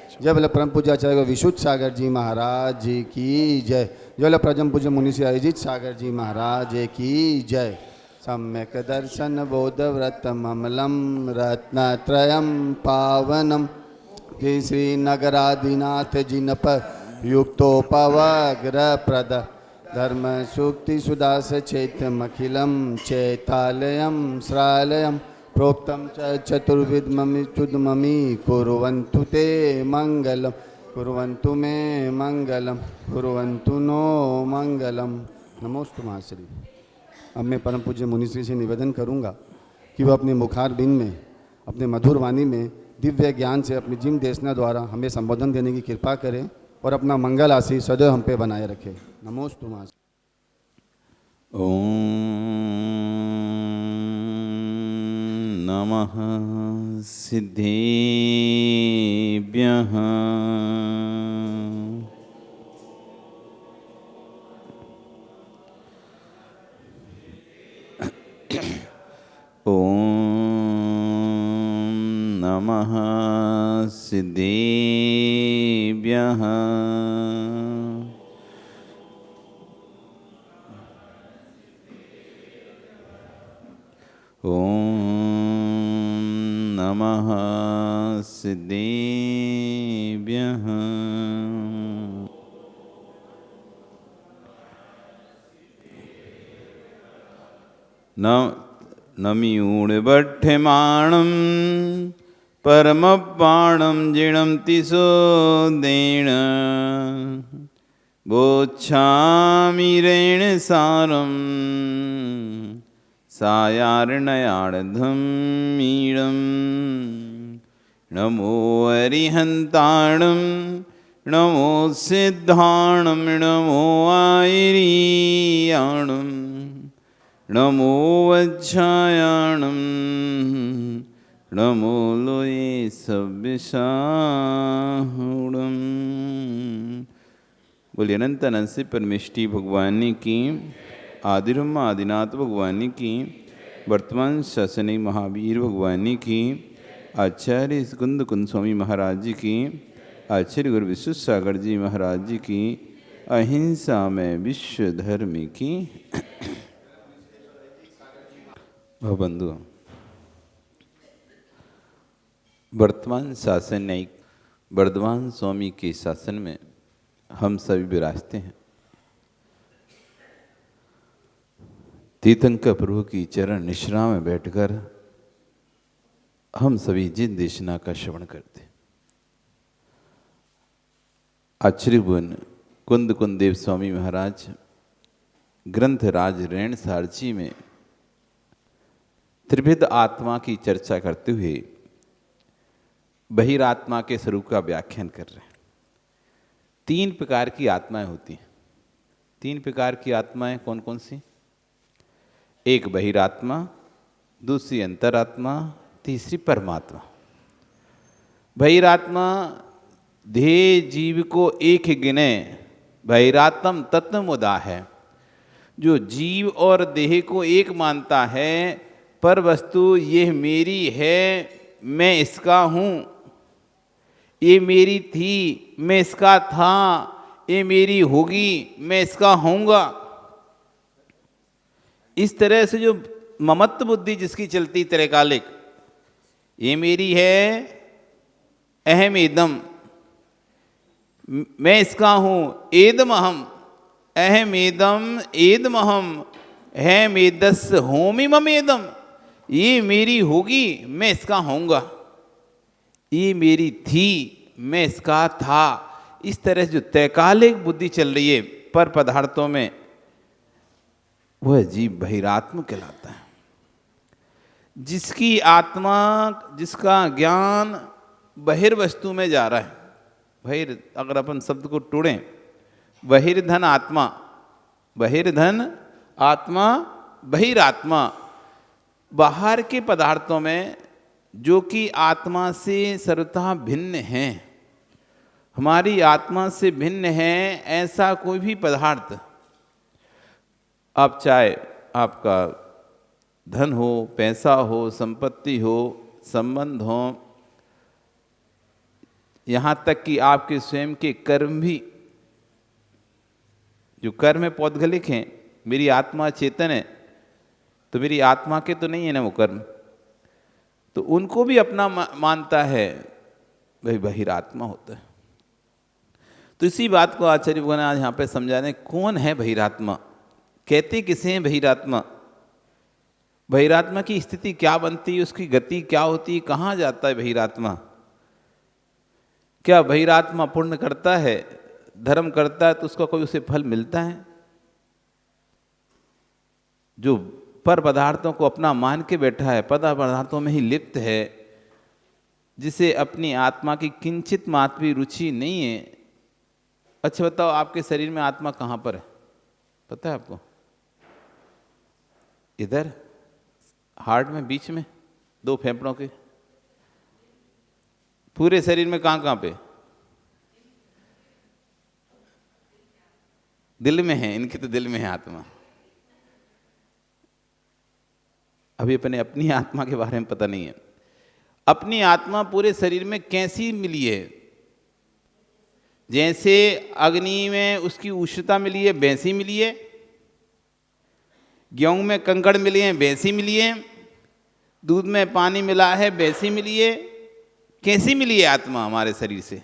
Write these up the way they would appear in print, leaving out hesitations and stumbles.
जय बोले परम पूज्य आचार्य विशुद्ध सागर जी महाराज जी की जय। जय बोले परम पूज्य मुनि श्री अरिजीत सागर जी महाराज की जय। सम्यक दर्शन बोध व्रत ममलम रत्नत्रयम पावनम श्री श्रीनगराधिनाथ जिनप युक्तोपवग्र प्रद धर्म सूक्ति सुदास चैतमखिलम चैतालयम श्रालयम प्रोक्तम चतुर्विधमि चुदमि कुर्वन्तु ते मंगलम कुर्वन्तु मे मंगलम कुर्वन्तु नो मंगलम। नमोस्तु महाश्री। अब मैं परम पूज्य मुनिश्री से निवेदन करूंगा कि वह अपने मुखार बिन में अपने मधुर वाणी में दिव्य ज्ञान से अपनी जिम देशना द्वारा हमें संबोधन देने की कृपा करें और अपना मंगल आशीष सदैव हम पे बनाए रखे। नमोस्तु महाश्री। नमः सिद्धेभ्यः ॐ नमः सिद्धेभ्यः नमः सिद्धेभ्यः नमियूढभट्टमाणं परमपाणं जिणं तिसोदेण बोच्छामि रेणसारं सायार्णयार्धं मीडं नमो अरिहन्ताणं नमो सिद्धाणं नमो आयर्याणं नमो वज्रायाणं नमो लोये सव्यसाहुणं। बोलिए अनंत अनंत से परमेष्टि भगवान की, आदिरम आदिनाथ भगवान की, वर्तमान शासनिक महावीर भगवान की, आचार्य स्कंद कुंद स्वामी महाराज जी की, आचार्य गुरु विश्व सागर जी महाराज जी की, अहिंसा में विश्व धर्म की। बंधु, वर्तमान शासन न्यायिक वर्धमान स्वामी के शासन में हम सभी विराजते हैं। तीर्थंकर प्रभु की चरण निश्रा में बैठकर हम सभी जिन देशना का श्रवण करते हैं। आचार्य कुंद कुंदेव स्वामी महाराज ग्रंथ राज रेणसार जी में त्रिविध आत्मा की चर्चा करते हुए बहिरात्मा के स्वरूप का व्याख्यान कर रहे हैं। 3 प्रकार की आत्माएं होती हैं। 3 प्रकार की आत्माएं कौन कौन सी? एक बहिरात्मा, दूसरी अंतरात्मा, तीसरी परमात्मा। बहिरात्मा देह जीव को एक गिने बहिरात्म तत्वमुदा है। जो जीव और देह को एक मानता है, पर वस्तु ये मेरी है, मैं इसका हूँ, ये मेरी थी, मैं इसका था, ये मेरी होगी, मैं इसका होऊंगा। इस तरह से जो ममत्व बुद्धि जिसकी चलती त्रैकालिक, ये मेरी है, अहम एदम, मैं इसका हूँ, एदम अहम, अहम एदम एदम अहम, अहम एदस होमि मम एदम, ये मेरी होगी, मैं इसका होऊंगा, ये मेरी थी, मैं इसका था। इस तरह से जो त्रैकालिक बुद्धि चल रही है पर पदार्थों में, वह जीव बहिरात्म कहलाता है। जिसकी आत्मा, जिसका ज्ञान बहिर्वस्तु में जा रहा है। बहिर, अगर अपन शब्द को टोड़ें, बहिर्धन आत्मा, बहिर्धन आत्मा, बहिरात्मा, बाहर के पदार्थों में जो कि आत्मा से सर्वतः भिन्न हैं, हमारी आत्मा से भिन्न है ऐसा कोई भी पदार्थ, आप चाहे आपका धन हो, पैसा हो, संपत्ति हो, संबंध हो, यहाँ तक कि आपके स्वयं के कर्म भी, जो कर्म है पौद्गलिक हैं, मेरी आत्मा चेतन है, तो मेरी आत्मा के तो नहीं है ना वो कर्म, तो उनको भी अपना मानता है, भाई बहिरात्मा होता है। तो इसी बात को आचार्य भगवान आज यहाँ पे समझा रहे हैं, कौन है बहिरात्मा, कहते किसे हैं बहिरात्मा, बहिरात्मा की स्थिति क्या बनती है, उसकी गति क्या होती है, कहाँ जाता है बहिरात्मा। क्या बहिरात्मा पुण्य करता है, धर्म करता है, तो उसका कोई उसे फल मिलता है। जो पर पदार्थों को अपना मान के बैठा है, पद पदार्थों में ही लिप्त है, जिसे अपनी आत्मा की किंचित मात्र भी रुचि नहीं है। अच्छा बताओ, आपके शरीर में आत्मा कहाँ पर है, पता है आपको? इधर हार्ट में, बीच में, दो फेफड़ों के, पूरे शरीर में कहाँ कहाँ पे? दिल में है, इनके तो दिल में है आत्मा। अभी अपनी आत्मा के बारे में पता नहीं है। अपनी आत्मा पूरे शरीर में कैसी मिली है? जैसे अग्नि में उसकी उष्णता मिली है वैसी मिली है, गेहूं में कंकड़ मिले हैं वैसी मिली है, दूध में पानी मिला है वैसी मिली है। कैसी मिली है आत्मा हमारे शरीर से?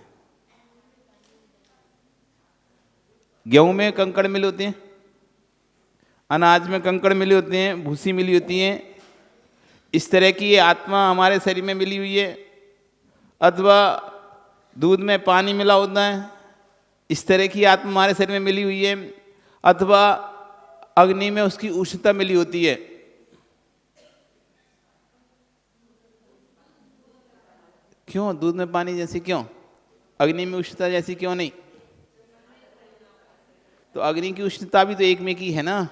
गेहूं में कंकड़ मिले होते हैं, अनाज में कंकड़ मिले होते हैं, भूसी मिली होती है, इस तरह की ये आत्मा हमारे शरीर में मिली हुई है। अथवा दूध में पानी मिला होता है, इस तरह की आत्मा हमारे शरीर में मिली हुई है। अथवा अग्नि में उसकी उष्णता मिली होती है। क्यों दूध में पानी जैसी, क्यों अग्नि में उष्णता जैसी क्यों नहीं? तो अग्नि की उष्णता भी तो एक में की है ना,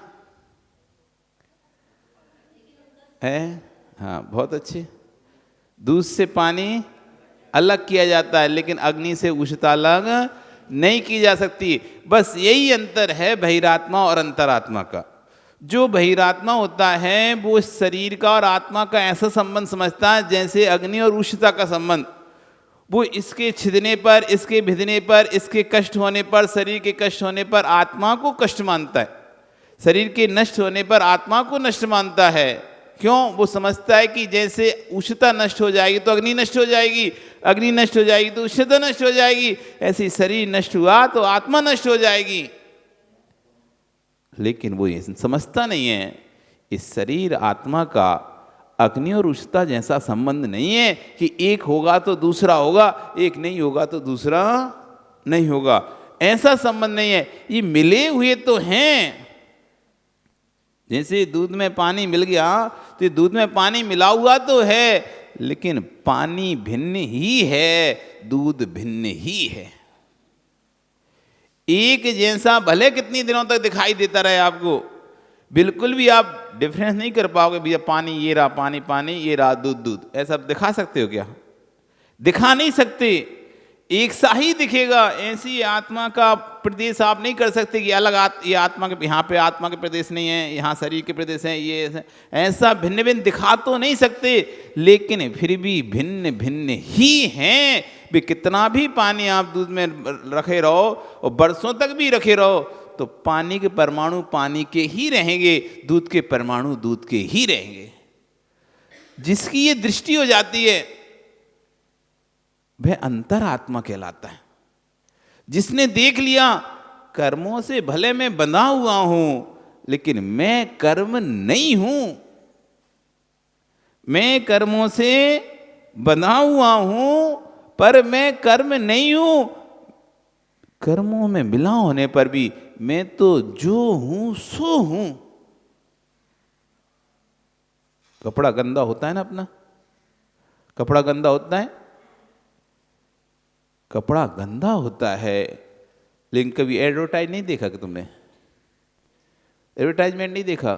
है? हाँ, बहुत अच्छे। दूध से पानी अलग किया जाता है, लेकिन अग्नि से उष्णता अलग नहीं की जा सकती। बस यही अंतर है बहिरात्मा और अंतरात्मा का। जो बहिरात्मा होता है वो शरीर का और आत्मा का ऐसा संबंध समझता है जैसे अग्नि और उष्णता का संबंध। वो इसके छिदने पर, इसके भिदने पर, इसके कष्ट होने पर, शरीर के कष्ट होने पर आत्मा को कष्ट मानता है, शरीर के नष्ट होने पर आत्मा को नष्ट मानता है। क्यों? वो समझता है कि जैसे उष्णता नष्ट हो जाएगी तो अग्नि नष्ट हो जाएगी, अग्नि नष्ट हो जाएगी तो उष्णता नष्ट हो जाएगी, ऐसे शरीर नष्ट हुआ तो आत्मा नष्ट हो जाएगी। लेकिन वो ये समझता नहीं है, इस शरीर आत्मा का अग्नि और उष्णता जैसा संबंध नहीं है कि एक होगा तो दूसरा होगा, एक नहीं होगा तो दूसरा नहीं होगा, ऐसा संबंध नहीं है। ये मिले हुए तो हैं। जैसे दूध में पानी मिल गया तो दूध में पानी मिला हुआ तो है, लेकिन पानी भिन्न ही है, दूध भिन्न ही है। एक जैसा भले कितनी दिनों तक दिखाई देता रहे आपको, बिल्कुल भी आप डिफरेंस नहीं कर पाओगे। भैया पानी ये रहा, पानी पानी, ये रहा दूध दूध, ऐसा दिखा सकते हो क्या? दिखा नहीं सकते, एक सा ही दिखेगा। ऐसी आत्मा का प्रदेश आप नहीं कर सकते कि अलग ये आत्मा के, यहाँ पे आत्मा के प्रदेश नहीं है, यहाँ शरीर के प्रदेश हैं, ये ऐसा भिन्न भिन्न दिखा तो नहीं सकते, लेकिन फिर भी भिन्न भिन्न ही हैं। भी कितना भी पानी आप दूध में रखे रहो और बरसों तक भी रखे रहो तो पानी के परमाणु पानी के ही रहेंगे, दूध के परमाणु दूध के ही रहेंगे। जिसकी ये दृष्टि हो जाती है वह अंतरात्मा कहलाता है। जिसने देख लिया कर्मों से भले मैं बंधा हुआ हूं, लेकिन मैं कर्म नहीं हूं, मैं कर्मों से बंधा हुआ हूं पर मैं कर्म नहीं हूं, कर्मों में मिला होने पर भी मैं तो जो हूं सो हूं। कपड़ा गंदा होता है ना अपना, कपड़ा गंदा होता है, कपड़ा गंदा होता है, लेकिन कभी एडवर्टाइज नहीं देखा कि तुमने? एडवर्टाइजमेंट नहीं देखा?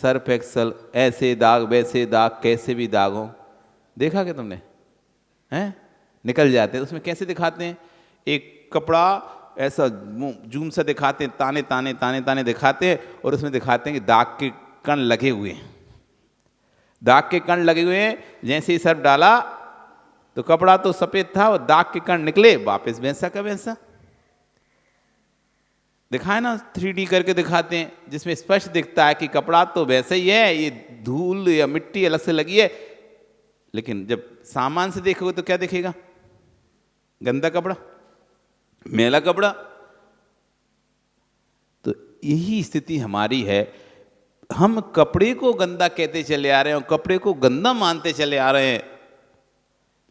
सर्फ एक्सल, ऐसे दाग वैसे दाग, कैसे भी दाग हो, देखा क्या तुमने? हैं? निकल जाते हैं। उसमें कैसे दिखाते हैं? एक कपड़ा ऐसा जूम से दिखाते हैं, ताने ताने ताने ताने दिखाते हैं, और उसमें दिखाते हैं कि दाग के कण लगे हुए हैं, दाग के कण लगे हुए हैं। जैसे ही सर्फ डाला तो कपड़ा तो सफेद था, वो दाग के कण निकले, वापस वैसा का वैसा। दिखाए ना, 3D करके दिखाते हैं, जिसमें स्पष्ट दिखता है कि कपड़ा तो वैसे ही है, ये धूल या मिट्टी अलग से लगी है। लेकिन जब सामान से देखोगे तो क्या दिखेगा? गंदा कपड़ा, मैला कपड़ा। तो यही स्थिति हमारी है। हम कपड़े को गंदा कहते चले आ रहे हैं और कपड़े को गंदा मानते चले आ रहे हैं,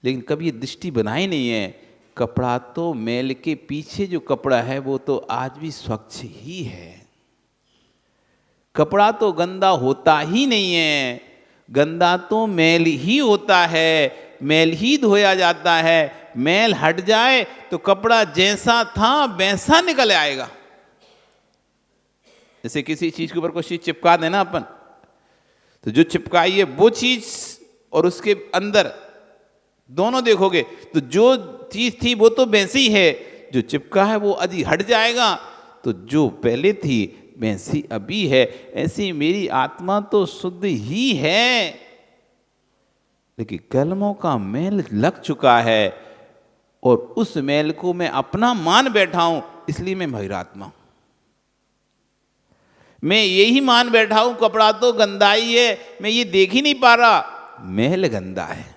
लेकिन कभी ये दृष्टि बनाई नहीं है, कपड़ा तो मैल के पीछे जो कपड़ा है वो तो आज भी स्वच्छ ही है। कपड़ा तो गंदा होता ही नहीं है, गंदा तो मैल ही होता है, मैल ही धोया जाता है। मैल हट जाए तो कपड़ा जैसा था वैसा निकल आएगा। जैसे किसी चीज के ऊपर कोई चीज चिपका देना अपन, तो जो चिपकाई है वो चीज और उसके अंदर दोनों देखोगे तो जो चीज थी वो तो वैसी है, जो चिपका है वो यदि हट जाएगा तो जो पहले थी वैसी अभी है। ऐसी मेरी आत्मा तो शुद्ध ही है, लेकिन कर्मों का मैल लग चुका है और उस मैल को मैं अपना मान बैठा हूं, इसलिए मैं बहिरात्मा। मैं यही मान बैठा हूं कपड़ा तो गंदा ही है, मैं ये देख ही नहीं पा रहा मैल गंदा है।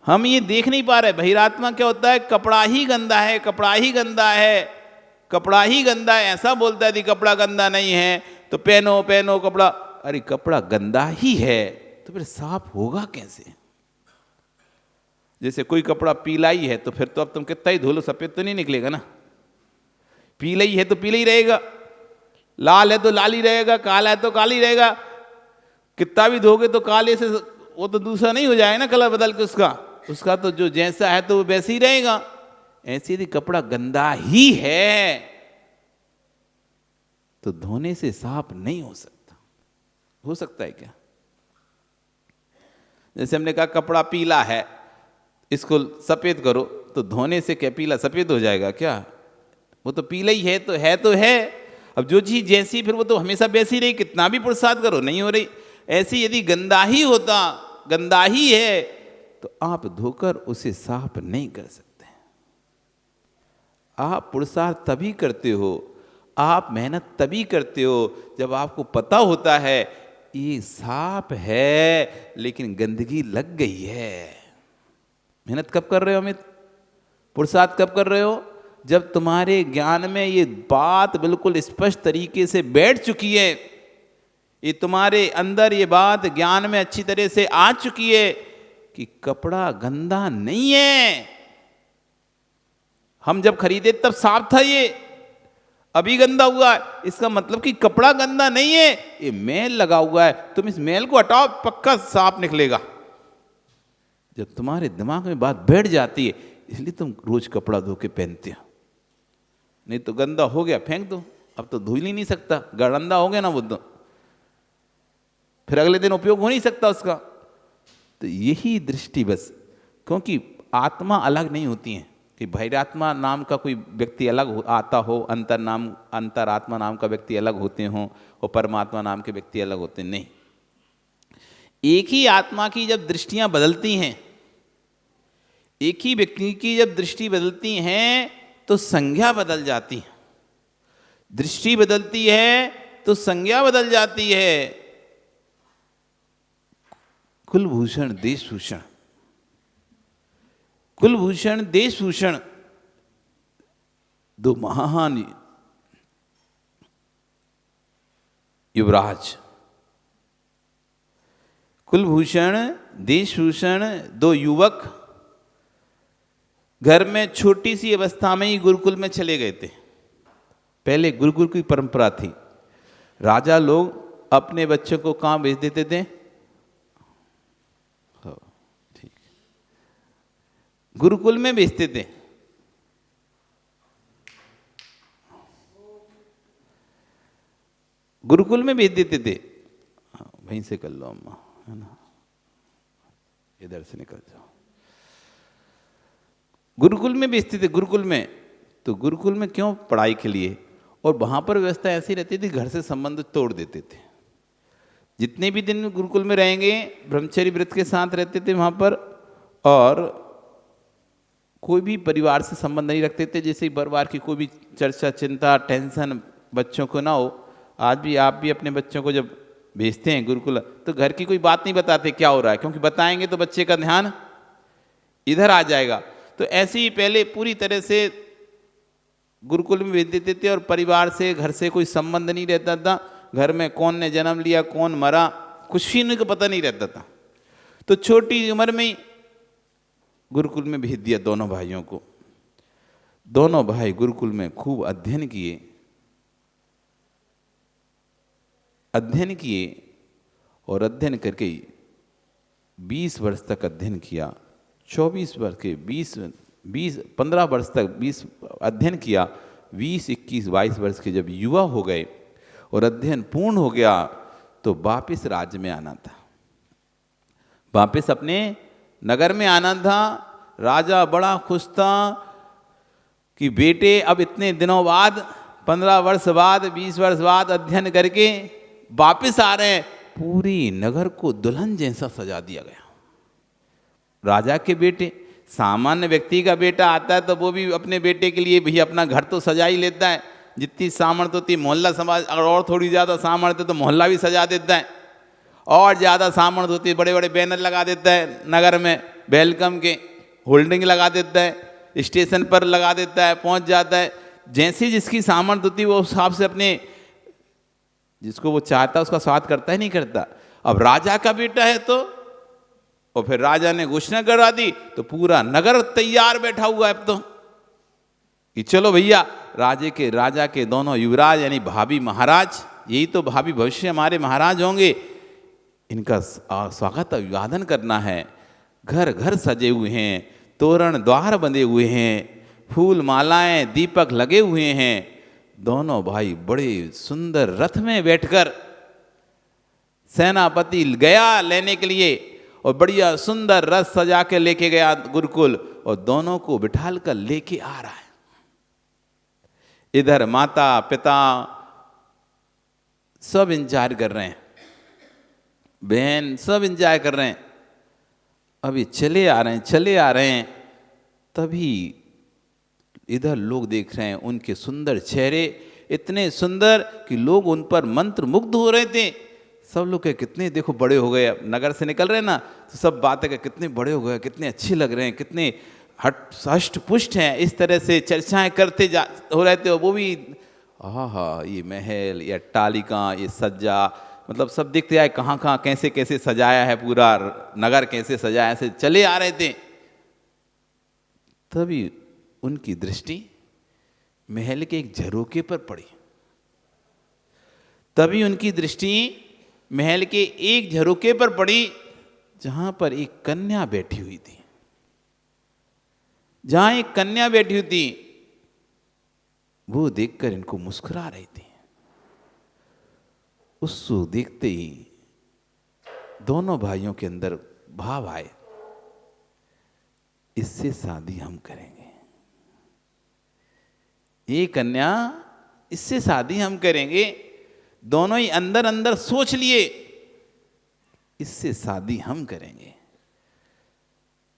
हम ये देख नहीं पा रहे। बहिरात्मा क्या होता है? कपड़ा ही गंदा है, कपड़ा ही गंदा है, कपड़ा ही गंदा है, ऐसा बोलता है। यदि कपड़ा गंदा नहीं है तो पहनो पहनो कपड़ा। अरे कपड़ा गंदा ही है तो फिर साफ होगा कैसे? जैसे कोई कपड़ा पीला ही है तो फिर तो अब तुम कितना ही धो लो सफेद तो नहीं निकलेगा ना। पीला ही है तो पीला ही रहेगा, लाल है तो लाल ही रहेगा, काला है तो काला ही रहेगा। कितना भी धोगे तो काले से वो तो दूसरा नहीं हो जाएगा ना, कलर बदल के उसका तो जो जैसा है तो वो वैसे ही रहेगा। ऐसे यदि कपड़ा गंदा ही है तो धोने से साफ नहीं हो सकता। हो सकता है क्या? जैसे हमने कहा कपड़ा पीला है, इसको सफेद करो, तो धोने से क्या पीला सफेद हो जाएगा क्या? वो तो पीला ही है तो है। अब जो चीज जैसी फिर वो तो हमेशा वैसी रही, कितना भी पुरुषार्थ करो नहीं हो रही। ऐसी यदि गंदा ही होता, गंदा ही है, तो आप धोकर उसे साफ नहीं कर सकते। आप पुरुषार्थ तभी करते हो, आप मेहनत तभी करते हो जब आपको पता होता है ये साफ है लेकिन गंदगी लग गई है। मेहनत कब कर रहे हो अमित? पुरुषार्थ कब कर रहे हो? जब तुम्हारे ज्ञान में ये बात बिल्कुल स्पष्ट तरीके से बैठ चुकी है, ये तुम्हारे अंदर ये बात ज्ञान में अच्छी तरह से आ चुकी है कि कपड़ा गंदा नहीं है। हम जब खरीदे तब साफ था, ये अभी गंदा हुआ है। इसका मतलब कि कपड़ा गंदा नहीं है, ये मैल लगा हुआ है। तुम इस मैल को हटाओ, पक्का साफ निकलेगा। जब तुम्हारे दिमाग में बात बैठ जाती है, इसलिए तुम रोज कपड़ा धो के पहनते हो। नहीं तो गंदा हो गया फेंक दो, अब तो धुल ही नहीं सकता, गंदा हो गया ना वो तो फिर अगले दिन उपयोग हो नहीं सकता उसका। तो यही दृष्टि बस, क्योंकि आत्मा अलग नहीं होती है कि बहिरात्मा नाम का कोई व्यक्ति अलग आता हो, अंतरात्मा नाम का व्यक्ति अलग होते हों और परमात्मा नाम के व्यक्ति अलग होते नहीं। एक ही आत्मा की जब दृष्टियां बदलती हैं, एक ही व्यक्ति की जब दृष्टि बदलती हैं तो संज्ञा बदल जाती है। दृष्टि बदलती है तो संज्ञा बदल जाती है। कुलभूषण देशभूषण, कुलभूषण देशभूषण दो महान युवराज। कुलभूषण देशभूषण दो युवक घर में छोटी सी अवस्था में ही गुरुकुल में चले गए थे। पहले गुरुकुल की परंपरा थी, राजा लोग अपने बच्चों को कहाँ भेज देते थे? ठीक, गुरुकुल में भेजते थे। गुरुकुल में भेज देते थे। वहीं से कर लो अम्मा, है ना, इधर से निकल जाओ। गुरुकुल में भेजते थे। गुरुकुल में तो गुरुकुल में क्यों? पढ़ाई के लिए। और वहां पर व्यवस्था ऐसी रहती थी, घर से संबंध तोड़ देते थे। जितने भी दिन गुरुकुल में रहेंगे ब्रह्मचर्य व्रत के साथ रहते थे वहाँ पर, और कोई भी परिवार से संबंध नहीं रखते थे। जैसे परिवार की कोई भी चर्चा, चिंता, टेंशन बच्चों को ना हो। आज भी आप भी अपने बच्चों को जब भेजते हैं गुरुकुल तो घर की कोई बात नहीं बताते क्या हो रहा है, क्योंकि बताएंगे तो बच्चे का ध्यान इधर आ जाएगा। तो ऐसे ही पहले पूरी तरह से गुरुकुल में भेज देते थे और परिवार से, घर से कोई संबंध नहीं रहता था। घर में कौन ने जन्म लिया, कौन मरा, कुछ भी उनको पता नहीं रहता था। तो छोटी उम्र में ही गुरुकुल में भेज दिया दोनों भाइयों को। दोनों भाई गुरुकुल में खूब अध्ययन किए और अध्ययन करके 20 वर्ष तक अध्ययन किया। 24 वर्ष के 15 वर्ष तक 20 अध्ययन किया। 20, 21, 22 वर्ष के जब युवा हो गए और अध्ययन पूर्ण हो गया तो वापस राज्य में आना था, वापस अपने नगर में आना था। राजा बड़ा खुश था कि बेटे अब इतने दिनों बाद, 15 वर्ष बाद, 20 वर्ष बाद अध्ययन करके वापस आ रहे हैं। पूरी नगर को दुल्हन जैसा सजा दिया गया। राजा के बेटे, सामान्य व्यक्ति का बेटा आता है तो वो भी अपने बेटे के लिए भैया अपना घर तो सजा ही लेता है। जितनी सामर्थ्य होती मोहल्ला समाज, अगर और थोड़ी ज़्यादा सामर्थ्य तो मोहल्ला भी सजा देता है। और ज़्यादा सामर्थ्य होती है बड़े बड़े बैनर लगा देता है नगर में, वेलकम के होल्डिंग लगा देता है, स्टेशन पर लगा देता है, पहुंच जाता है। जैसी जिसकी सामर्थ्य होती है वो उस हिसाब से अपने जिसको वो चाहता है उसका स्वागत करता है, नहीं करता। अब राजा का बेटा है तो, और फिर राजा ने घोषणा करवा दी तो पूरा नगर तैयार बैठा हुआ है अब तो कि चलो भैया। राजा के दोनों युवराज यानी भाभी महाराज, यही तो भाभी भविष्य हमारे महाराज होंगे, इनका स्वागत अभिवादन करना है। घर घर सजे हुए हैं, तोरण द्वार बंधे हुए हैं, फूल मालाएं दीपक लगे हुए हैं। दोनों भाई बड़े सुंदर रथ में बैठकर सेनापति गया लेने के लिए और बढ़िया सुंदर रथ सजा के लेके गया गुरुकुल, और दोनों को बिठाल कर लेके आ रहा है। इधर माता पिता सब इंतजार कर रहे हैं, बहन सब इंतजार कर रहे हैं। अभी चले आ रहे हैं, तभी इधर लोग देख रहे हैं उनके सुंदर चेहरे, इतने सुंदर कि लोग उन पर मंत्र मुग्ध हो रहे थे। सब लोग के कितने देखो बड़े हो गए, नगर से निकल रहे हैं ना तो सब बातें कर कितने बड़े हो गए, कितने अच्छे लग रहे हैं, कितने हष्ट पुष्ट हैं, इस तरह से चर्चाएं करते हो रहे थे। वो भी हाँ ये महल, ये अट्टालिका, ये सज्जा, मतलब सब दिखते आए कहाँ कहाँ कैसे कैसे सजाया है, पूरा नगर कैसे सजाया, ऐसे चले आ रहे थे। तभी उनकी दृष्टि महल के एक झरोके पर पड़ी। तभी उनकी दृष्टि महल के एक झरोके पर पड़ी जहां पर एक कन्या बैठी हुई थी। जहां एक कन्या बैठी हुई थी वो देखकर इनको मुस्कुरा रही थी। उसको देखते ही दोनों भाइयों के अंदर भाव आए, इससे शादी हम करेंगे। ये कन्या, इससे शादी हम करेंगे। दोनों ही अंदर अंदर सोच लिए इससे शादी हम करेंगे।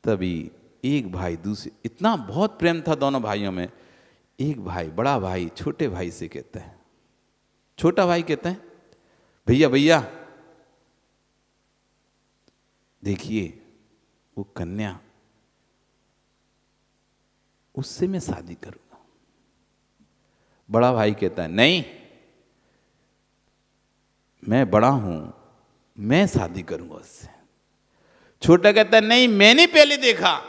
तभी एक भाई दूसरे, इतना बहुत प्रेम था दोनों भाइयों में। एक भाई, बड़ा भाई छोटे भाई से कहता है, छोटा भाई कहता है भैया भैया देखिए वो कन्या, उससे मैं शादी करूंगा। बड़ा भाई कहता है नहीं, मैं बड़ा हूं, मैं शादी करूंगा उससे। छोटा कहता है नहीं, मैंने पहले देखा,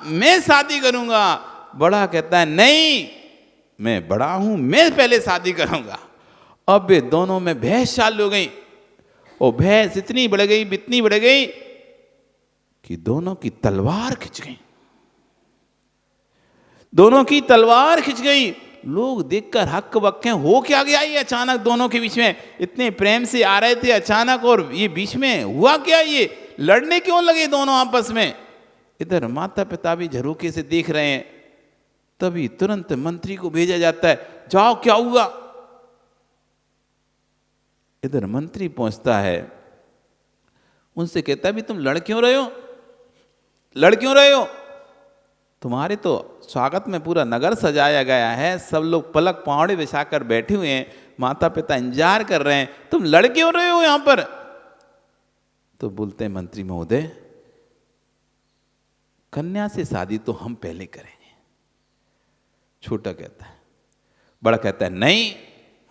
मैं शादी करूंगा। बड़ा कहता है नहीं, मैं बड़ा हूं, मैं पहले शादी करूंगा। अब वे दोनों में बहस चालू हो गई, और बहस इतनी बढ़ गई कि दोनों की तलवार खिंच गई। लोग देखकर हक्क बक्के, हो क्या गया ये अचानक दोनों के बीच में? इतने प्रेम से आ रहे थे अचानक, और ये बीच में हुआ क्या? ये लड़ने क्यों लगे दोनों आपस में? इधर माता पिता भी झरोके से देख रहे हैं। तभी तुरंत मंत्री को भेजा जाता है, जाओ क्या हुआ? इधर मंत्री पहुंचता है, उनसे कहता है भी तुम लड़ क्यों रहे हो, लड़ क्यों रहे हो? तुम्हारे तो स्वागत में पूरा नगर सजाया गया है, सब लोग पलक पावड़े बिछाकर बैठे हुए हैं, माता पिता इंतजार कर रहे हैं, तुम लड़ क्यों रहे हो यहां पर? तो बोलते हैं मंत्री महोदय, कन्या से शादी तो हम पहले करेंगे। छोटा कहता है, बड़ा कहता है नहीं,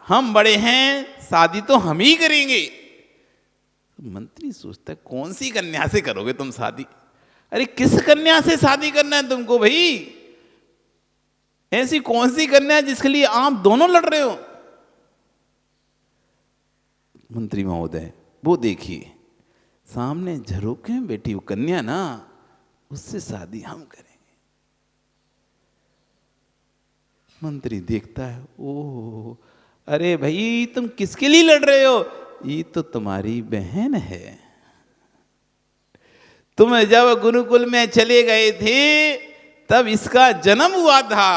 हम बड़े हैं, शादी तो हम ही करेंगे। मंत्री सोचता है कौन सी कन्या से करोगे तुम शादी? अरे किस कन्या से शादी करना है तुमको भाई? ऐसी कौन सी कन्या जिसके लिए आप दोनों लड़ रहे हो? मंत्री महोदय, वो देखिए सामने झरोखे में बैठी वो कन्या ना, उससे शादी हम करेंगे। मंत्री देखता है, ओह, अरे भाई तुम किसके लिए लड़ रहे हो? ये तो तुम्हारी बहन है। तुम जब गुरुकुल में चले गए थे तब इसका जन्म हुआ था।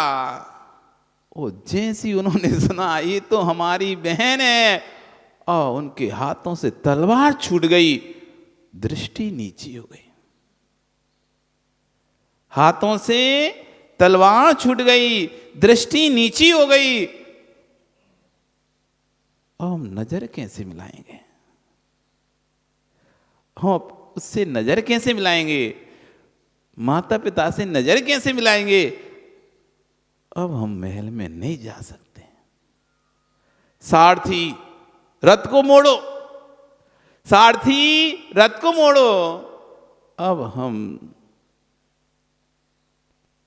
ओ जैसी उन्होंने सुना ये तो हमारी बहन है, और उनके हाथों से तलवार छूट गई, दृष्टि नीची हो गई। हाथों से तलवार छूट गई, दृष्टि नीची हो गई। अब हम नजर कैसे मिलाएंगे? हम उससे नजर कैसे मिलाएंगे? माता पिता से नजर कैसे मिलाएंगे? अब हम महल में नहीं जा सकते। सारथी रथ को मोड़ो, सारथी रथ को मोड़ो। अब हम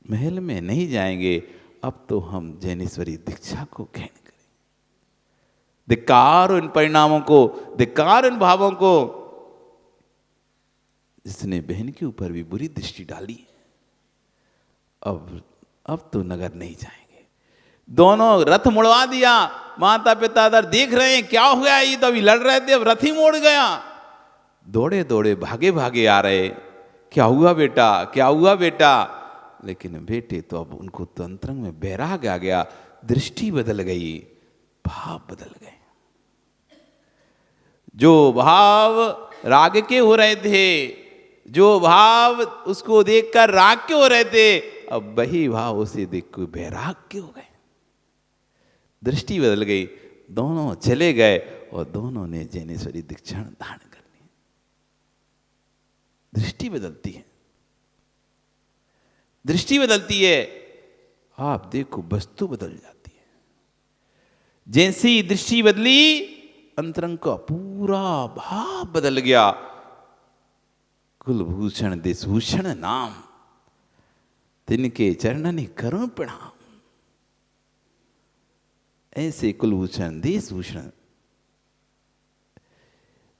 महल में नहीं जाएंगे, अब तो हम जैनेश्वरी दीक्षा को ग्रहण करेंगे। धिक्कार इन परिणामों को, धिक्कार इन भावों को, जिसने बहन के ऊपर भी बुरी दृष्टि डाली। अब तो नगर नहीं जाएंगे। दोनों रथ मुड़वा दिया। माता पिता इधर देख रहे हैं क्या हो गया, ये तो अभी लड़ रहे थे, अब रथ ही मोड़ गया। दौड़े दौड़े भागे भागे आ रहे, क्या हुआ बेटा, क्या हुआ बेटा? लेकिन बेटे तो अब उनको तो अंतरंग में बैराग आ गया, दृष्टि बदल गई, भाव बदल गए। जो भाव राग के हो रहे थे, जो भाव उसको देखकर राग के हो रहे थे, अब वही भाव उसे देखकर बैराग के हो गए। दृष्टि बदल गई। दोनों चले गए और दोनों ने जैनेश्वरी दीक्षा धारण कर ली। दृष्टि बदलती है, दृष्टि बदलती है। आप देखो वस्तु बदल जाती है। जैसी दृष्टि बदली, अंतरंग का पूरा भाव बदल गया। कुलभूषण देशभूषण नाम, तिनके चरणनि करुण प्रणाम। ऐसे कुलभूषण देशभूषण,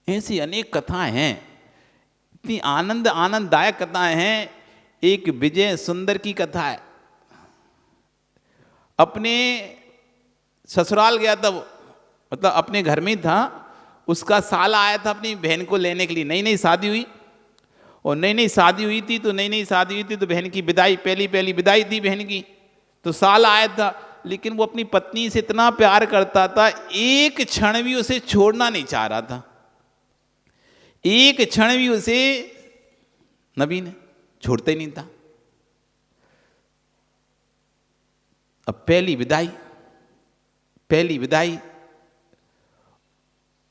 ऐसी अनेक कथाएं हैं, इतनी आनंददायक कथाएं हैं। एक विजय सुंदर की कथा है। अपने ससुराल गया था वो, मतलब अपने घर में ही था। उसका साला आया था अपनी बहन को लेने के लिए। नई नई शादी हुई, और नई नई शादी हुई थी तो बहन की विदाई, पहली विदाई थी बहन की। तो साला आया था, लेकिन वो अपनी पत्नी से इतना प्यार करता था, एक क्षण भी उसे छोड़ना नहीं चाह रहा था। एक क्षण भी उसे नबीन छोड़ते नहीं था। अब पहली विदाई,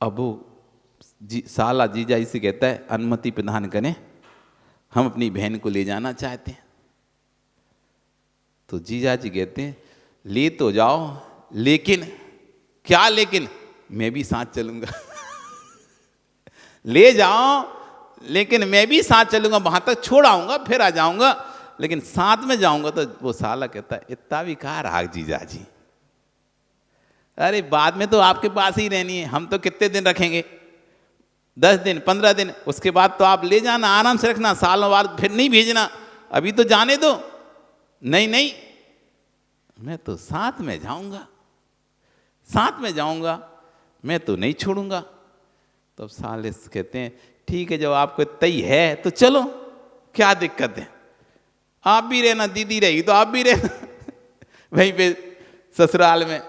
अब वो साला जीजा से कहता है अनुमति प्रदान करें, हम अपनी बहन को ले जाना चाहते हैं। तो जीजा जी कहते हैं ले तो जाओ, लेकिन क्या लेकिन? मैं भी साथ चलूंगा। ले जाओ, लेकिन मैं भी साथ चलूंगा, वहां तक छोड़ आऊंगा, फिर आ जाऊंगा, लेकिन साथ में जाऊंगा। तो वो साला कहता है इतना भी कहा रहा जीजा जी, अरे बाद में तो आपके पास ही रहनी है, हम तो कितने दिन रखेंगे, 10 दिन 15 दिन, उसके बाद तो आप ले जाना, आराम से रखना, सालों बाद फिर नहीं भेजना, अभी तो जाने दो। नहीं, मैं तो साथ में जाऊंगा, मैं तो नहीं छोड़ूंगा। तो अब साले कहते हैं ठीक है, जब आपको तय है तो चलो, क्या दिक्कत है, आप भी रहना, दीदी रहेगी तो आप भी रहना वहीं पे ससुराल में।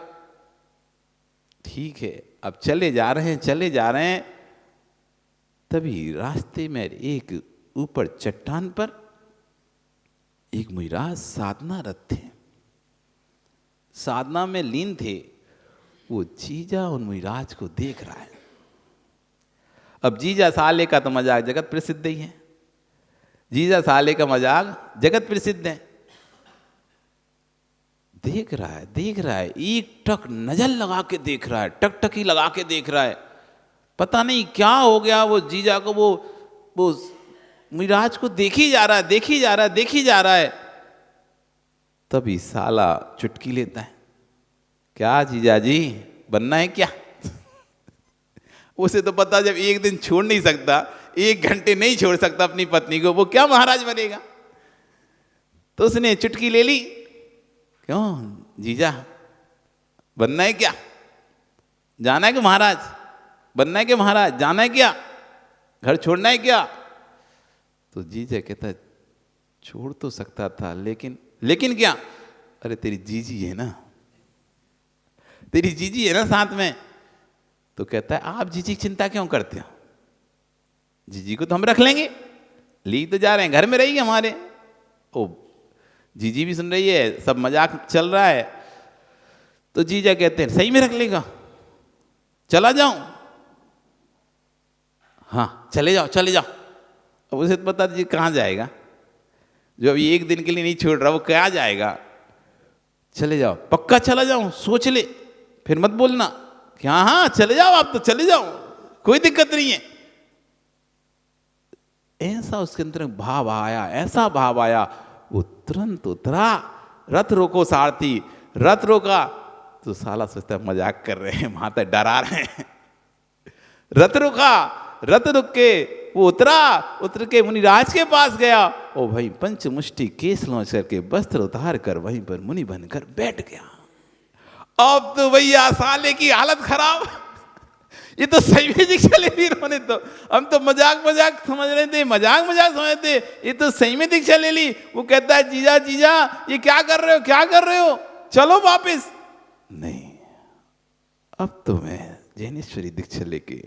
ठीक है, अब चले जा रहे हैं, चले जा रहे हैं, तभी रास्ते में एक ऊपर चट्टान पर एक मुनिराज साधनारत थे, साधना में लीन थे। वो जीजा उन मुनिराज को देख रहा है। अब जीजा साले का तो मजाक जगत प्रसिद्ध ही है, जीजा साले का मजाक जगत प्रसिद्ध है। देख रहा है, देख रहा है, एक टक नजर लगा के देख रहा है, टकटकी लगा के देख रहा है। पता नहीं क्या हो गया वो जीजा को, वो मुनिराज को देखी जा रहा है, देखी जा रहा है, देखी जा रहा है। तभी साला चुटकी लेता है, क्या जीजा जी बनना है क्या? उसे तो पता जब एक दिन छोड़ नहीं सकता, एक घंटे नहीं छोड़ सकता अपनी पत्नी को, वो क्या महाराज बनेगा। तो उसने चुटकी ले ली, क्यों जीजा बनना है क्या, जाना है कि महाराज, बनना है कि महाराज, जाना है क्या, घर छोड़ना है क्या? तो जीजा कहता छोड़ तो सकता था, लेकिन क्या, अरे तेरी जीजी है ना, तेरी जीजी है ना साथ में। तो कहता है आप जीजी की चिंता क्यों करते हो, जीजी को तो हम रख लेंगे, ली तो जा रहे हैं, घर में रहेगी हमारे। ओ जीजी भी सुन रही है, सब मजाक चल रहा है। तो जीजा कहते हैं सही में रख लेगा, चला जाऊं? हाँ चले जाओ, चले जाओ। अब उसे तो पता जी कहाँ जाएगा, जो अभी एक दिन के लिए नहीं छोड़ रहा वो क्या जाएगा। चले जाओ, पक्का चला जाऊं, सोच ले, फिर मत बोलना कि हाँ हाँ चले जाओ, आप तो चले जाओ, कोई दिक्कत नहीं है। ऐसा उसके अंदर भाव आया, ऐसा भाव आया, वो तुरंत उतरा। रथ रोको सारथी, रथ रोका तो साला सोचता है मजाक कर रहे हैं, वहां तक डरा रहे हैं। रथ रुका, रथ रुक के वो उतर के मुनिराज के पास गया। ओ भाई पंचमुष्टि केस लौच करके वस्त्र उतार कर वहीं पर मुनि बनकर बैठ गया। अब तो भैया साले की हालत खराब, ये तो सही में दीक्षा ले ली इन्होंने, तो हम तो मजाक समझ रहे थे, मजाक समझते, ये तो सही में दीक्षा ले ली। वो कहता है जीजा जीजा ये क्या कर रहे हो, क्या कर रहे हो, चलो वापिस। नहीं, अब तो मैं जैनेश्वरी दीक्षा लेके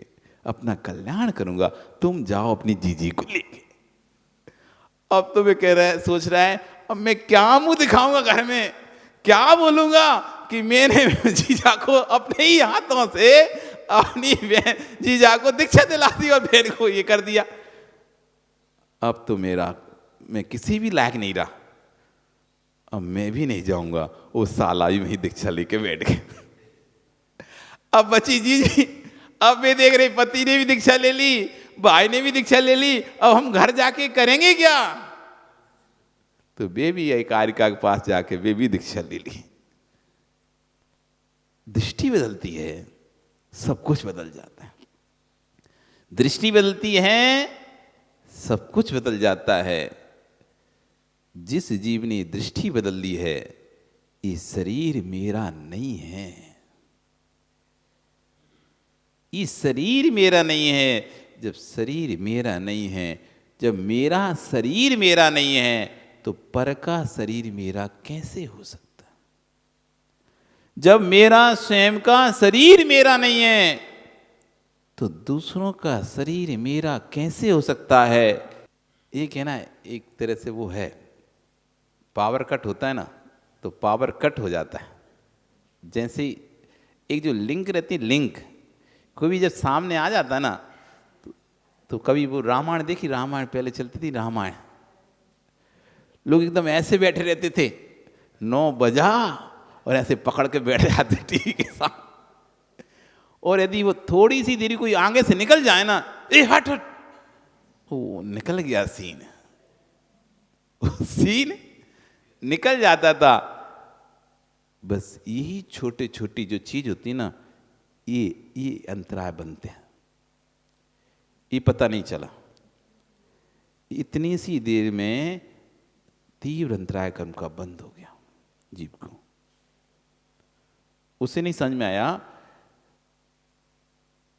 अपना कल्याण करूंगा, तुम जाओ अपनी जीजी को लेके। अब तो मैं कह रहा है, सोच रहा है अब मैं क्या मुंह दिखाऊंगा घर में, क्या बोलूंगा कि मैंने जीजा को अपने ही हाथों से अपनी जीजा को दीक्षा दिला दी और बहन को ये कर दिया। अब तो मैं किसी भी लायक नहीं रहा, अब मैं भी नहीं जाऊंगा। वो साला ही वही दीक्षा लेके बैठ गए। अब बची जीजी, अब मैं देख रही पति ने भी दीक्षा ले ली, भाई ने भी दीक्षा ले ली, अब हम घर जाके करेंगे क्या? तो वे भी कारिका के पास जाके वे भी दीक्षा ले ली। दृष्टि बदलती है, सब कुछ बदल जाता है। दृष्टि बदलती है, सब कुछ बदल जाता है। जिस जीव ने दृष्टि बदल ली है, ये शरीर मेरा नहीं है, ये शरीर मेरा नहीं है। जब शरीर मेरा नहीं है, जब मेरा शरीर मेरा नहीं है, तो पर का शरीर मेरा कैसे हो सकता? जब मेरा स्वयं का शरीर मेरा नहीं है, तो दूसरों का शरीर मेरा कैसे हो सकता है? एक है ना, एक तरह से वो है, पावर कट होता है ना, तो पावर कट हो जाता है। जैसे एक जो लिंक रहती है, लिंक कोई भी जब सामने आ जाता है ना, तो कभी वो रामायण देखी, रामायण पहले चलती थी रामायण, लोग एकदम ऐसे बैठे रहते थे, 9 बजा और ऐसे पकड़ के बैठ जाते टीवी के साथ। और यदि वो थोड़ी सी देरी कोई आगे से निकल जाए ना, ए हट हट, वो निकल गया सीन, सीन निकल जाता था। बस यही छोटे छोटी जो चीज होती है ना, ये अंतराय बनते हैं, ये पता नहीं चला। इतनी सी देर में तीव्र अंतराय कर्म का बंद हो गया जीव को। उसे नहीं समझ में आया,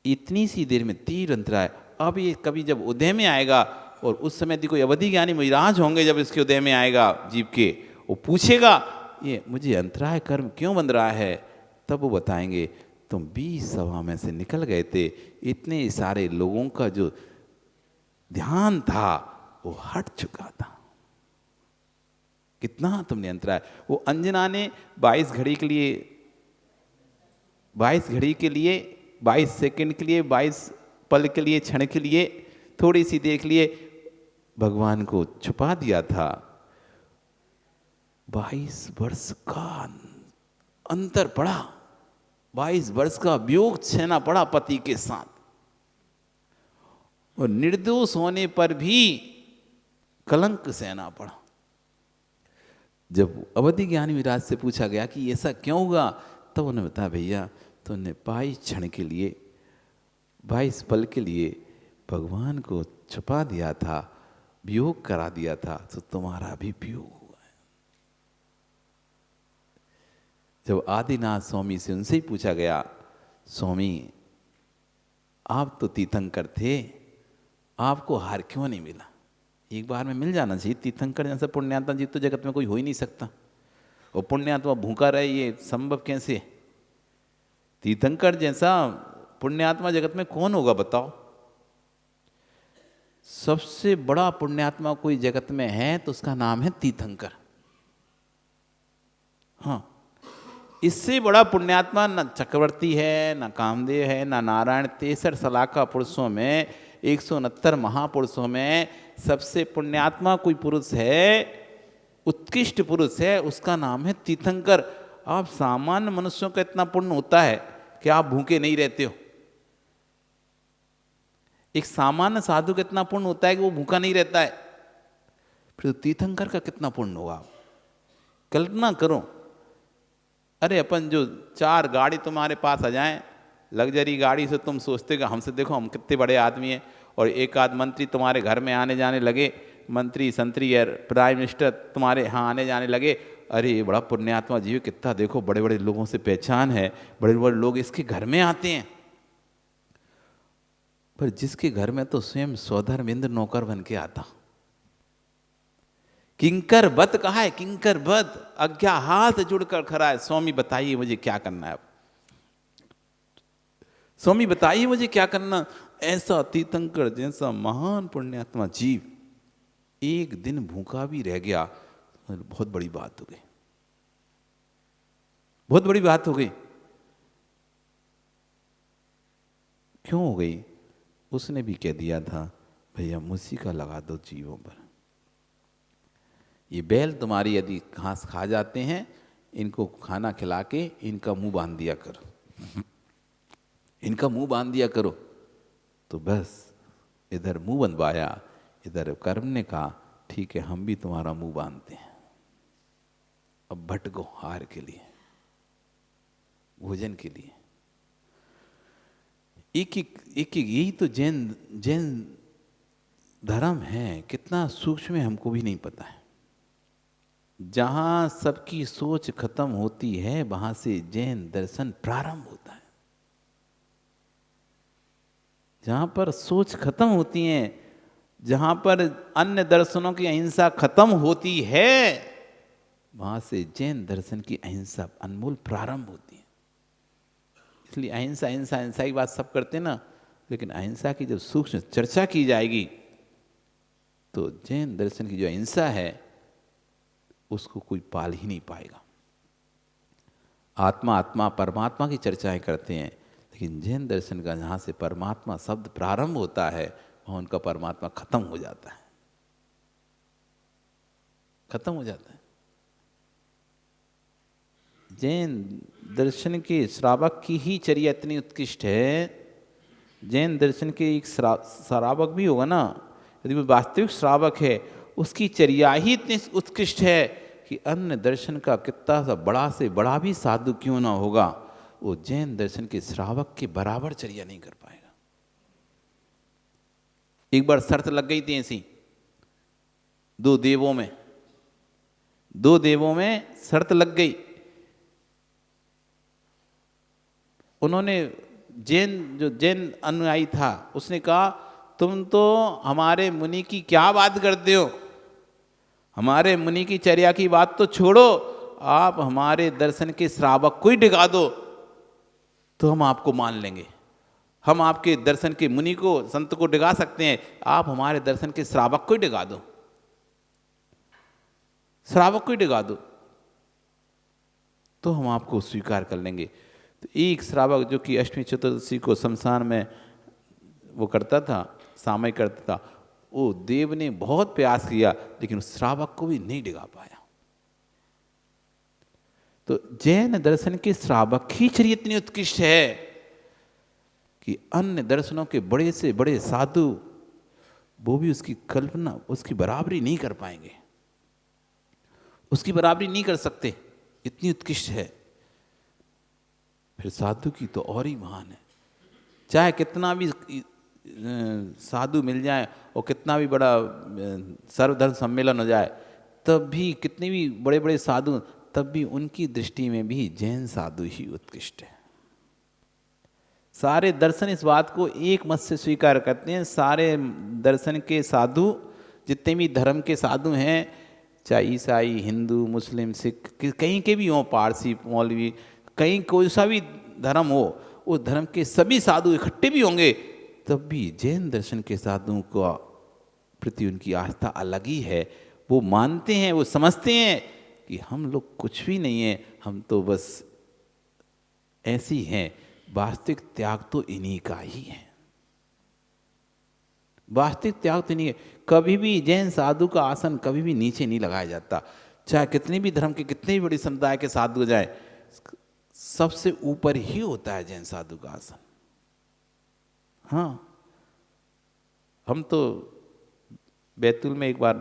इतनी सी देर में तीव्र अंतराय। अब ये कभी जब उदय में आएगा, और उस समय यदि कोई अवधि ज्ञानी मुनिराज होंगे, जब इसके उदय में आएगा जीव के, वो पूछेगा ये मुझे अंतराय कर्म क्यों बन रहा है, तब वो बताएंगे तुम 20 सभा में से निकल गए थे, इतने सारे लोगों का जो ध्यान था वो हट चुका था। कितना तुमने अंतराय। वो अंजना ने 22 घड़ी के लिए, 22 घड़ी के लिए, 22 सेकंड के लिए, 22 पल के लिए, क्षण के लिए, थोड़ी सी देख लिए, भगवान को छुपा दिया था। 22 वर्ष का अंतर पड़ा, 22 वर्ष का वियोग सहना पड़ा पति के साथ, और निर्दोष होने पर भी कलंक सहना पड़ा। जब अवधि ज्ञानी विराज से पूछा गया कि ऐसा क्यों हुआ, तब उन्होंने बताया, भैया तुमने 22 क्षण के लिए, 22 पल के लिए भगवान को छुपा दिया था, वियोग करा दिया था, तो तुम्हारा भी वियोग हुआ है। जब आदिनाथ स्वामी से उनसे ही पूछा गया, स्वामी आप तो तीर्थंकर थे, आपको हार क्यों नहीं मिला? एक बार में मिल जाना चाहिए। तीर्थंकर जैसा पुण्यात्मा जी तो जगत में कोई हो ही नहीं सकता, और पुण्यात्मा भूखा रहे ये संभव कैसे? तीर्थंकर जैसा पुण्यात्मा जगत में कौन होगा बताओ? सबसे बड़ा पुण्यात्मा कोई जगत में है तो उसका नाम है तीर्थंकर। हाँ, इससे बड़ा पुण्यात्मा न चक्रवर्ती है, न कामदेव है, न नारायण। 63 सलाका पुरुषों में, 169 महापुरुषों में सबसे पुण्यात्मा कोई पुरुष है, उत्कृष्ट पुरुष है, उसका नाम है तीर्थंकर। आप सामान्य मनुष्यों का इतना पुण्य होता है कि आप भूखे नहीं रहते हो। एक सामान्य साधु का इतना पुण्य होता है कि वो भूखा नहीं रहता है, फिर तीर्थंकर का कितना पुण्य होगा? कल्पना करो। अरे अपन जो 4 गाड़ी तुम्हारे पास आ जाएं, लग्जरी गाड़ी से, तुम सोचते कि हमसे देखो हम कितने बड़े आदमी हैं, और एक आध मंत्री तुम्हारे घर में आने जाने लगे, मंत्री संतरी या प्राइम मिनिस्टर तुम्हारे यहाँ आने जाने लगे, अरे ये बड़ा पुण्यात्मा जीव, कितना देखो बड़े बड़े लोगों से पहचान है, बड़े बड़े लोग इसके घर में आते हैं। पर जिसके घर में तो स्वयं स्वधर्मेंद्र नौकर बन के आता। किंकर बत कहा है, किंकर बत, अज्ञा हाथ जुड़कर खड़ा है, स्वामी बताइए मुझे क्या करना है अब, स्वामी बताइए मुझे क्या करना। ऐसा तीर्थंकर जैसा महान पुण्यात्मा जीव एक दिन भूखा भी रह गया, बहुत बड़ी बात हो गई, बहुत बड़ी बात हो गई। क्यों हो गई? उसने भी कह दिया था, भैया मुझी का लगा दो जीवों पर। ये बैल तुम्हारी यदि घास खा जाते हैं, इनको खाना खिला के इनका मुंह बांध दिया करो, इनका मुंह बांध दिया करो। तो बस इधर मुंह बंधवाया, इधर कर्म ने कहा ठीक है हम भी तुम्हारा मुंह बांधते हैं, अब भटको हार के लिए, भोजन के लिए। एक एक यही तो जैन धर्म है, कितना सूक्ष्म है हमको भी नहीं पता है। जहां सबकी सोच खत्म होती है वहां से जैन दर्शन प्रारंभ होता है। जहां पर सोच खत्म होती है, जहां पर अन्य दर्शनों की अहिंसा खत्म होती है, वहां से जैन दर्शन की अहिंसा अनमोल प्रारंभ होती है। इसलिए अहिंसा अहिंसा अहिंसा की बात सब करते हैं ना, लेकिन अहिंसा की जब सूक्ष्म चर्चा की जाएगी तो जैन दर्शन की जो अहिंसा है उसको कोई पाल ही नहीं पाएगा। आत्मा आत्मा परमात्मा की चर्चाएं करते हैं, लेकिन जैन दर्शन का जहाँ से परमात्मा शब्द प्रारंभ होता है वहाँ उनका परमात्मा खत्म हो जाता है, खत्म हो जाता है। जैन दर्शन के श्रावक की ही चर्या इतनी उत्कृष्ट है। जैन दर्शन के एक श्रावक भी होगा ना, यदि वो वास्तविक श्रावक है, उसकी चर्या ही इतनी उत्कृष्ट है कि अन्य दर्शन का कितना सा बड़ा से बड़ा भी साधु क्यों ना होगा, वो जैन दर्शन के श्रावक के बराबर चर्या नहीं कर पाएगा। एक बार शर्त लग गई थी ऐसी, दो देवों में शर्त लग गई। उन्होंने जो जैन अनुयायी था उसने कहा तुम तो हमारे मुनि की क्या बात करते हो, हमारे मुनि की चर्या की बात तो छोड़ो, आप हमारे दर्शन के श्रावक को ही टिका दो। तो हम आपको मान लेंगे। हम आपके दर्शन के मुनि को, संत को डिगा सकते हैं, आप हमारे दर्शन के श्रावक को ही डिगा दो, श्रावक को ही डिगा दो, तो हम आपको स्वीकार कर लेंगे। तो एक श्रावक जो कि अष्टमी चतुर्दशी को शमशान में वो करता था, सामयिक करता था, वो देव ने बहुत प्रयास किया लेकिन उस श्रावक को भी नहीं डिगा पाया। तो जैन दर्शन के श्रावक ही चरित्र इतनी उत्कृष्ट है कि अन्य दर्शनों के बड़े से बड़े साधु वो भी उसकी कल्पना, उसकी बराबरी नहीं कर पाएंगे, उसकी बराबरी नहीं कर सकते, इतनी उत्कृष्ट है। फिर साधु की तो और ही महान है। चाहे कितना भी साधु मिल जाए और कितना भी बड़ा सर्वधर्म सम्मेलन हो जाए, तब भी कितने भी बड़े बड़े साधु, तब भी उनकी दृष्टि में भी जैन साधु ही उत्कृष्ट है। सारे दर्शन इस बात को एक मत से स्वीकार करते हैं। सारे दर्शन के साधु, जितने भी धर्म के साधु हैं, चाहे ईसाई, हिंदू, मुस्लिम, सिख, कहीं के भी हों, पारसी, मौलवी, कहीं कोई सा भी धर्म हो, उस धर्म के सभी साधु इकट्ठे भी होंगे, तब भी जैन दर्शन के साधुओं को प्रति उनकी आस्था अलग ही है। वो मानते हैं, वो समझते हैं कि हम लोग कुछ भी नहीं है, हम तो बस ऐसी हैं। वास्तविक त्याग तो इन्हीं का ही है, वास्तविक त्याग तो नहीं है। कभी भी जैन साधु का आसन कभी भी नीचे नहीं लगाया जाता, चाहे कितने भी धर्म के, कितने भी बड़ी समुदाय के साधु हो जाए, सबसे ऊपर ही होता है जैन साधु का आसन। हाँ, हम तो बैतूल में एक बार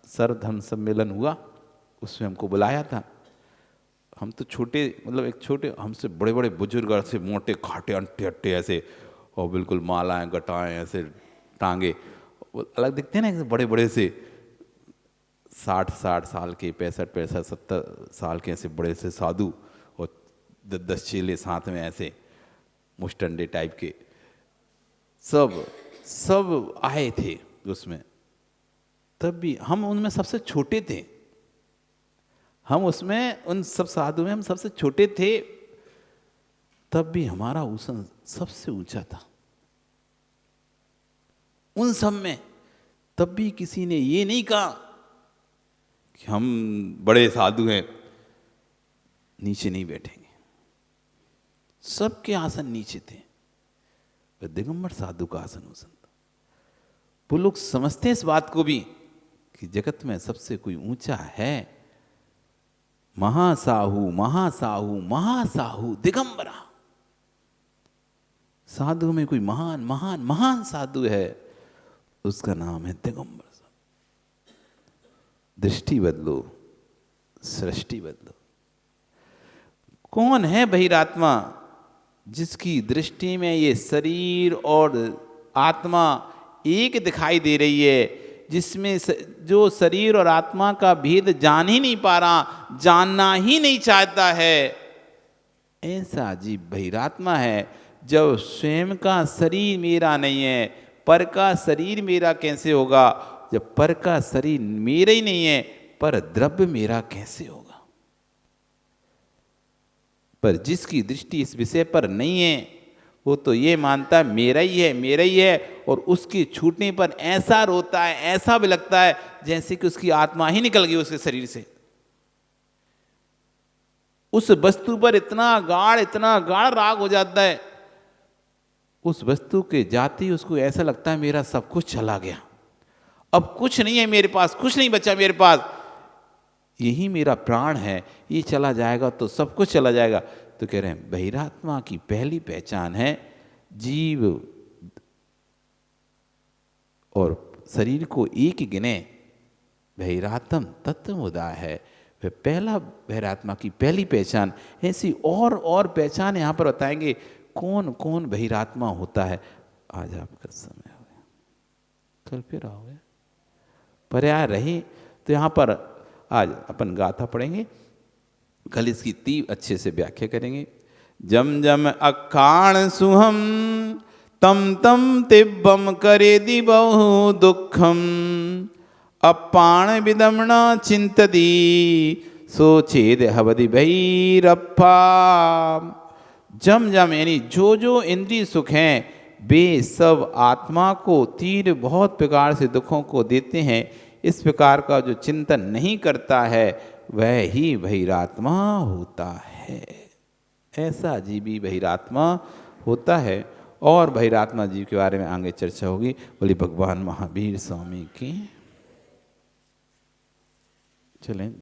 सर्वधर्म सम्मेलन हुआ, उसमें हमको बुलाया था। हम तो छोटे, मतलब एक छोटे, हमसे बड़े बड़े बुजुर्ग, ऐसे मोटे खाटे अंटे अट्टे ऐसे, और बिल्कुल मालाएं गटाएं ऐसे टांगे, वो अलग दिखते हैं ना, ऐसे बड़े बड़े से 60 साल के, 65 70 साल के ऐसे बड़े से साधु, और 10 चेले साथ में ऐसे मुष्टंडे टाइप के, सब आए थे उसमें। तब भी हम उनमें सबसे छोटे थे, हम उसमें उन सब साधु में हम सबसे छोटे थे, तब भी हमारा आसन सबसे ऊंचा था उन सब में। तब भी किसी ने ये नहीं कहा कि हम बड़े साधु हैं, नीचे नहीं बैठेंगे। सबके आसन नीचे थे, वह दिगंबर साधु का आसन ऊंचा था। वो लोग समझते हैं इस बात को भी कि जगत में सबसे कोई ऊंचा है, महासाहू महासाहू महासाहू दिगंबरा। साधु में कोई महान महान महान साधु है, उसका नाम है दिगंबर साधु। दृष्टि बदलो, सृष्टि बदलो। कौन है बहिरात्मा जिसकी दृष्टि में ये शरीर और आत्मा एक दिखाई दे रही है, जिसमें जो शरीर और आत्मा का भेद जान ही नहीं पा रहा, जानना ही नहीं चाहता है, ऐसा अजीब बहिरात्मा है। जब स्वयं का शरीर मेरा नहीं है, पर का शरीर मेरा कैसे होगा? जब पर का शरीर मेरा ही नहीं है, पर द्रव्य मेरा कैसे होगा? पर जिसकी दृष्टि इस विषय पर नहीं है, वो तो ये मानता है मेरा ही है, मेरा ही है, और उसके छूटने पर ऐसा रोता है, ऐसा भी लगता है जैसे कि उसकी आत्मा ही निकल गई उसके शरीर से। उस वस्तु पर इतना गाढ़ राग हो जाता है, उस वस्तु के जाते ही उसको ऐसा लगता है मेरा सब कुछ चला गया, अब कुछ नहीं है मेरे पास, कुछ नहीं बचा मेरे पास, यही मेरा प्राण है, ये चला जाएगा तो सब कुछ चला जाएगा। तो कह रहे हैं बहिरात्मा की पहली पहचान है जीव और शरीर को एक गिने, बहिरात्म तत्वमुदा है। वह पहला बहिरात्मा की पहली पहचान। ऐसी और पहचान यहाँ पर बताएंगे कौन कौन बहिरात्मा होता है। आज आपका समय हो गया, कल फिर आओगे, पर्याय रही तो यहाँ पर आज अपन गाथा पढ़ेंगे, कल इसकी तीव्र अच्छे से व्याख्या करेंगे। जम जम अखाण सुहम तम तम तिब्बम करे दि बहु दुखम अपाण विदमना चिंतदी सोचेद हवदि भैरप्पा। जम जम यानी जो जो इंद्रिय सुख हैं वे सब आत्मा को तीर बहुत प्रकार से दुखों को देते हैं। इस प्रकार का जो चिंतन नहीं करता है वह ही बहिरात्मा होता है। ऐसा जीव ही बहिरात्मा होता है। और बहिरात्मा जीव के बारे में आगे चर्चा होगी। बोली भगवान महावीर स्वामी की। चलें।